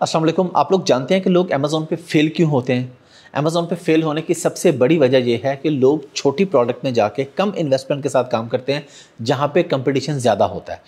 अस्सलाम वालेकुम। आप लोग जानते हैं कि लोग अमेज़ॉन पे फेल क्यों होते हैं? अमेज़ॉन पे फेल होने की सबसे बड़ी वजह ये है कि लोग छोटी प्रोडक्ट में जाके कम इन्वेस्टमेंट के साथ काम करते हैं, जहाँ पे कंपटीशन ज़्यादा होता है।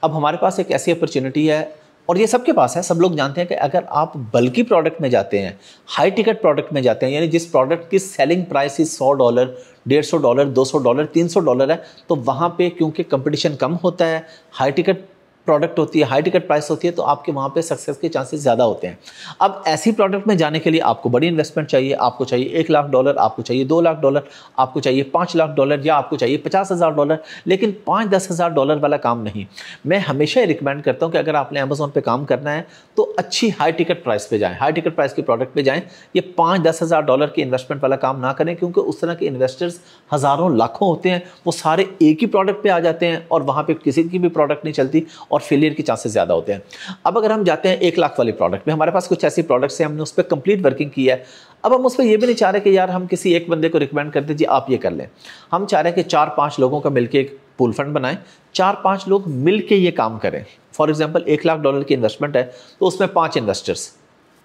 अब हमारे पास एक ऐसी अपॉर्चुनिटी है और ये सबके पास है, सब लोग जानते हैं कि अगर आप बल्की प्रोडक्ट में जाते हैं, हाई टिकट प्रोडक्ट में जाते हैं, यानी जिस प्रोडक्ट की सेलिंग प्राइस ही $100, $150, $200, $300 है, तो वहाँ पे क्योंकि कंपटीशन कम होता है, हाई टिकट प्रोडक्ट होती है, हाई टिकट प्राइस होती है, तो आपके वहाँ पे सक्सेस के चांसेस ज़्यादा होते हैं। अब ऐसी प्रोडक्ट में जाने के लिए आपको बड़ी इन्वेस्टमेंट चाहिए, आपको चाहिए $1 लाख, आपको चाहिए $2 लाख, आपको चाहिए $5 लाख या आपको चाहिए $50,000, लेकिन $5-10,000 वाला काम नहीं। मैं हमेशा ये रिकमेंड करता हूँ कि अगर आपने अमेज़ॉन पे काम करना है तो अच्छी हाई टिकट प्राइस पे जाएँ, हाई टिकट प्राइस की प्रोडक्ट पे जाएँ। ये $5-10,000 की इन्वेस्टमेंट वाला काम ना करें, क्योंकि उस तरह के इन्वेस्टर्स हज़ारों लाखों होते हैं, वो सारे एक ही प्रोडक्ट पे आ जाते हैं और वहाँ पे किसी की भी प्रोडक्ट नहीं चलती और फेलियर के चांसेस ज़्यादा होते हैं। अब अगर हम जाते हैं 1 लाख वाली प्रोडक्ट में, हमारे पास कुछ ऐसी प्रोडक्ट्स हैं, हमने उस पर कंप्लीट वर्किंग की है। अब हम उस पर ये भी नहीं चाह रहे कि यार हम किसी एक बंदे को रिकमेंड करते जी आप ये कर लें। हम चाह रहे हैं कि 4-5 लोगों का मिलकर एक पूल फंड बनाएं, 4-5 लोग मिलकर ये काम करें। फॉर एग्जाम्पल $1 लाख की इन्वेस्टमेंट है तो उसमें 5 इन्वेस्टर्स,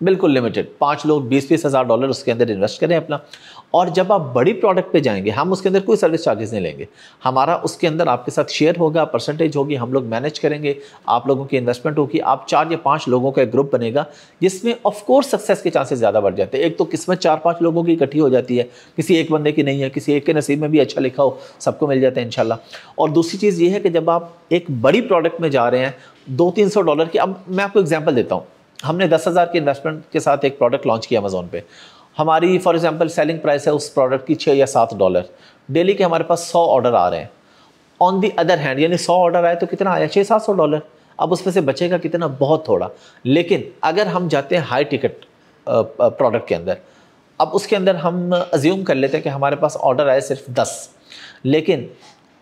बिल्कुल लिमिटेड, 5 लोग $20-20 हज़ार डॉलर उसके अंदर इन्वेस्ट करें अपना। और जब आप बड़ी प्रोडक्ट पे जाएंगे, हम उसके अंदर कोई सर्विस चार्जेस नहीं लेंगे, हमारा उसके अंदर आपके साथ शेयर होगा, परसेंटेज होगी, हम लोग मैनेज करेंगे, आप लोगों की इन्वेस्टमेंट होगी, आप 4 या 5 लोगों का एक ग्रुप बनेगा, जिसमें ऑफ कोर्स सक्सेस के चांसेस ज़्यादा बढ़ जाते हैं। एक तो किस्मत 4-5 लोगों की इकट्ठी हो जाती है, किसी एक बंदे की नहीं है, किसी एक के नसीब में भी अच्छा लिखा हो, सबको मिल जाता है इंशाल्लाह। और दूसरी चीज़ ये है कि जब आप एक बड़ी प्रोडक्ट में जा रहे हैं $200-300 की, अब मैं आपको एग्जाम्पल देता हूँ। हमने 10,000 के इन्वेस्टमेंट के साथ एक प्रोडक्ट लॉन्च किया अमेज़ॉन पे। हमारी फॉर एग्जांपल सेलिंग प्राइस है उस प्रोडक्ट की $6 या $7। डेली के हमारे पास 100 ऑर्डर आ रहे हैं। ऑन दी अदर हैंड, यानी 100 ऑर्डर आए तो कितना आया? $600-700। अब उसमें से बचेगा कितना? बहुत थोड़ा। लेकिन अगर हम जाते हैं हाई टिकट प्रोडक्ट के अंदर, अब उसके अंदर हम अज्यूम कर लेते हैं कि हमारे पास ऑर्डर आए सिर्फ 10, लेकिन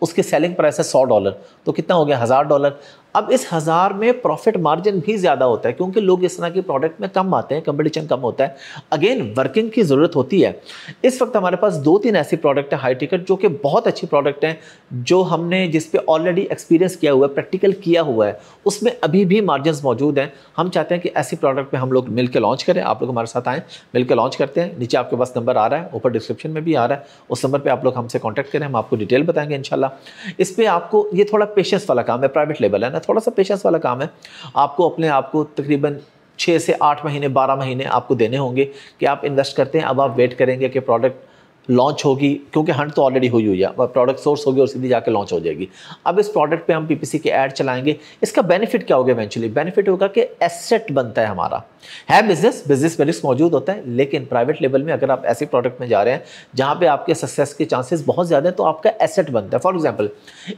उसकी सेलिंग प्राइस है $100, तो कितना हो गया? $1000। अब इस 1000 में प्रॉफिट मार्जिन भी ज़्यादा होता है, क्योंकि लोग इस तरह की प्रोडक्ट में कम आते हैं, कंपटीशन कम होता है। अगेन वर्किंग की ज़रूरत होती है। इस वक्त हमारे पास 2-3 ऐसी प्रोडक्ट है हाई टिकट, जो कि बहुत अच्छी प्रोडक्ट हैं, जो हमने जिस पे ऑलरेडी एक्सपीरियंस किया हुआ है, प्रैक्टिकल किया हुआ है, उसमें अभी भी मार्जिन मौजूद हैं। हम चाहते हैं कि ऐसी प्रोडक्ट पे हम लोग मिलकर लॉन्च करें, आप लोग हमारे साथ आएँ, मिलकर लॉन्च करते हैं। नीचे आपके पास नंबर आ रहा है, ऊपर डिस्क्रिप्शन में भी आ रहा है, उस नंबर पर आप लोग हमसे कॉन्टैक्ट करें, हम आपको डिटेल बताएंगे इंशाल्लाह। इस पर आपको, ये थोड़ा पेशेंस वाला काम है, प्राइवेट लेवल है ना, थोड़ा सा पेशेंस वाला काम है। आपको अपने आप को तकरीबन 6 से 8 महीने, 12 महीने आपको देने होंगे कि आप इन्वेस्ट करते हैं। अब आप वेट करेंगे कि प्रोडक्ट लॉन्च होगी, क्योंकि हंट तो ऑलरेडी हुई हुई है, प्रोडक्ट सोर्स होगी और सीधी जाके लॉन्च हो जाएगी। अब इस प्रोडक्ट पे हम पीपीसी के ऐड चलाएंगे। इसका बेनिफिट क्या होगा? इवेंचुअली बेनिफिट होगा कि एसेट बनता है हमारा। है बिजनेस में रिस्क मौजूद होता है, लेकिन प्राइवेट लेवल में अगर आप ऐसी प्रोडक्ट में जा रहे हैं जहाँ पे आपके सक्सेस के चांसेस बहुत ज़्यादा है, तो आपका एसेट बनता है। फॉर एग्जाम्पल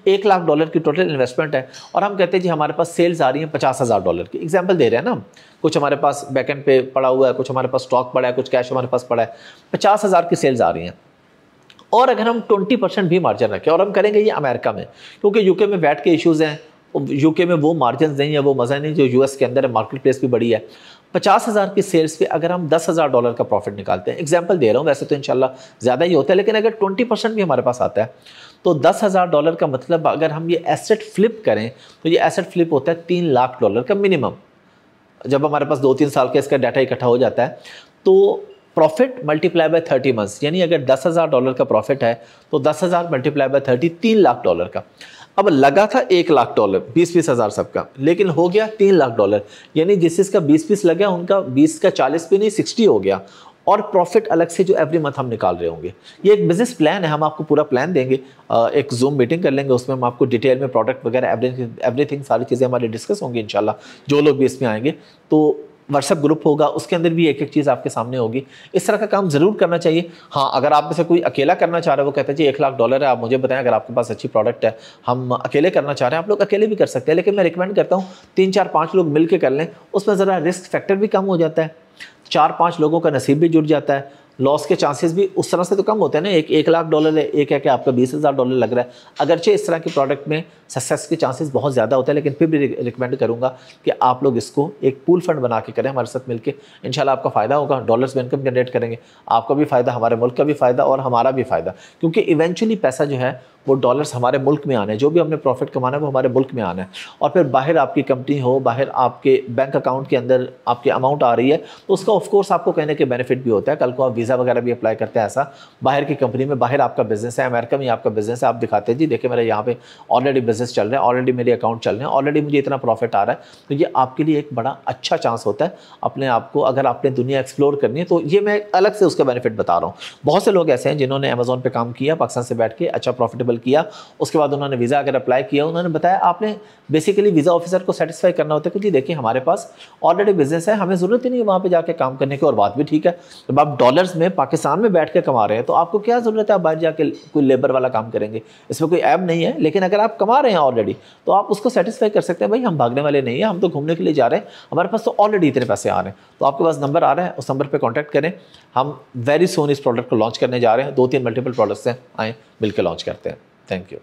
$1 लाख की टोटल इन्वेस्टमेंट है और हम कहते हैं जी हमारे पास सेल्स आ रही है $50,000 की, एग्जाम्पल दे रहे हैं ना। कुछ हमारे पास बैकएंड पे पड़ा हुआ है, कुछ हमारे पास स्टॉक पड़ा है, कुछ कैश हमारे पास पड़ा है, 50,000 की सेल्स आ रही हैं। और अगर हम 20% भी मार्जिन रखें, और हम करेंगे ये अमेरिका में, क्योंकि यूके में वैट के इश्यूज़ हैं, यूके में वो मार्जिन नहीं है, वो मज़ा नहीं जो यूएस के अंदर है, मार्केट प्लेस भी बड़ी है। 50,000 की सेल्स पे अगर हम $10,000 का प्रॉफिट निकालते हैं, एग्जांपल दे रहा हूँ, वैसे तो इंशाल्लाह ज़्यादा ही होता है, लेकिन अगर 20% भी हमारे पास आता है तो $10,000 का मतलब, अगर हम ये एसेट फ्लिप करें तो ये एसेट फ्लिप होता है $3 लाख का मिनिमम। जब हमारे पास 2-3 साल का इसका डाटा इकट्ठा हो जाता है, तो प्रॉफिट मल्टीप्लाई बाय 30 मंथ्स, यानी अगर $10,000 का प्रॉफिट है तो 10,000 मल्टीप्लाई बाय 30, $3 लाख का। अब लगा था $1 लाख, 20-20 हज़ार सबका, लेकिन हो गया $3 लाख, यानी जिसका 20-20 लगा उनका 20 का 40 भी नहीं 60 हो गया। और प्रॉफिट अलग से जो एवरी मंथ हम निकाल रहे होंगे। ये एक बिजनेस प्लान है, हम आपको पूरा प्लान देंगे, एक जूम मीटिंग कर लेंगे, उसमें हम आपको डिटेल में प्रोडक्ट वगैरह एवरीथिंग सारी चीज़ें हमारी डिस्कस होंगी इंशाल्लाह। जो लोग भी इसमें आएंगे, तो व्हाट्सएप ग्रुप होगा, उसके अंदर भी एक एक चीज़ आपके सामने होगी। इस तरह का काम ज़रूर करना चाहिए। हाँ, अगर आप में से कोई अकेला करना चाह रहे हो, वो कहते हैं जी $1 लाख है, आप मुझे बताएं, अगर आपके पास अच्छी प्रोडक्ट है, हम अकेले करना चाह रहे हैं, आप लोग अकेले भी कर सकते हैं, लेकिन मैं रिकमेंड करता हूँ 3-4-5 लोग मिल के कर लें, उसमें ज़रा रिस्क फैक्टर भी कम हो जाता है, 4-5 लोगों का नसीब भी जुड़ जाता है, लॉस के चांसेस भी उस तरह से तो कम होते हैं ना। एक लाख डॉलर है, एक है कि आपका $20,000 लग रहा है। अगरचे इस तरह के प्रोडक्ट में सक्सेस के चांसेस बहुत ज़्यादा होते हैं, लेकिन फिर भी रिकमेंड करूँगा कि आप लोग इसको एक पूल फंड बना के करें हमारे साथ मिलकर। इंशाल्लाह आपका फ़ायदा होगा, डॉलर्स में इनकम जनरेट करेंगे, आपका भी फ़ायदा, हमारे मुल्क का भी फ़ायदा और हमारा भी फ़ायदा, क्योंकि इवेंचुअली पैसा जो है वो डॉलर्स हमारे मुल्क में आना है। जो भी हमने प्रॉफिट कमाना है वो हमारे मुल्क में आना है। और फिर बाहर आपकी कंपनी हो, बाहर आपके बैंक अकाउंट के अंदर आपकी अमाउंट आ रही है, तो उसका ऑफ कोर्स आपको कहने के बेनिफिट भी होता है। कल को आप वीज़ा वगैरह भी अप्लाई करते हैं, ऐसा बाहर की कंपनी में, बाहर आपका बिजनेस है, अमेरिका में आपका बिजनेस है, आप दिखाते हैं जी देखिए मेरा यहाँ पे ऑलरेडी बिजनेस चल रहा है, ऑलरेडी मेरे अकाउंट चल रहे हैं, ऑलरेडी मुझे इतना प्रॉफिट आ रहा है। तो ये आपके लिए एक बड़ा अच्छा चांस होता है अपने आप को, अगर आपने दुनिया एक्सप्लोर करनी है तो ये मैं अलग से उसका बेनिफिट बता रहा हूँ। बहुत से लोग ऐसे हैं जिन्होंने अमेज़ॉन पे काम किया, पाकिस्तान से बैठ के अच्छा प्रॉफिटेबल किया, उसके बाद उन्होंने वीज़ा अगर अप्लाई किया, उन्होंने बताया आपने बेसिकली वीज़ा ऑफिसर को सेटिस्फाई करना होता है कि जी देखिए हमारे पास ऑलरेडी बिजनेस है, हमें ज़रूरत ही नहीं है वहाँ पे जाके काम करने की। और बात भी ठीक है, जब आप डॉलर्स में पाकिस्तान में बैठ के कमा रहे हैं तो आपको क्या ज़रूरत है आप बाहर जाके कोई लेबर वाला काम करेंगे, इसमें कोई ऐब नहीं है। लेकिन अगर आप कमा रहे हैं ऑलरेडी तो आप उसको सेटिस्फाई कर सकते हैं, भाई हम भागने वाले नहीं है, हम तो घूमने के लिए जा रहे हैं, हमारे पास तो ऑलरेडी इतने पैसे आ रहे हैं। तो आपके पास नंबर आ रहा है, उस नंबर पर कॉन्टैक्ट करें। हम वेरी सून इस प्रोडक्ट को लॉन्च करने जा रहे हैं, 2-3 मल्टीपल प्रोडक्ट्स हैं, आए मिलकर लॉन्च करते हैं। Thank you.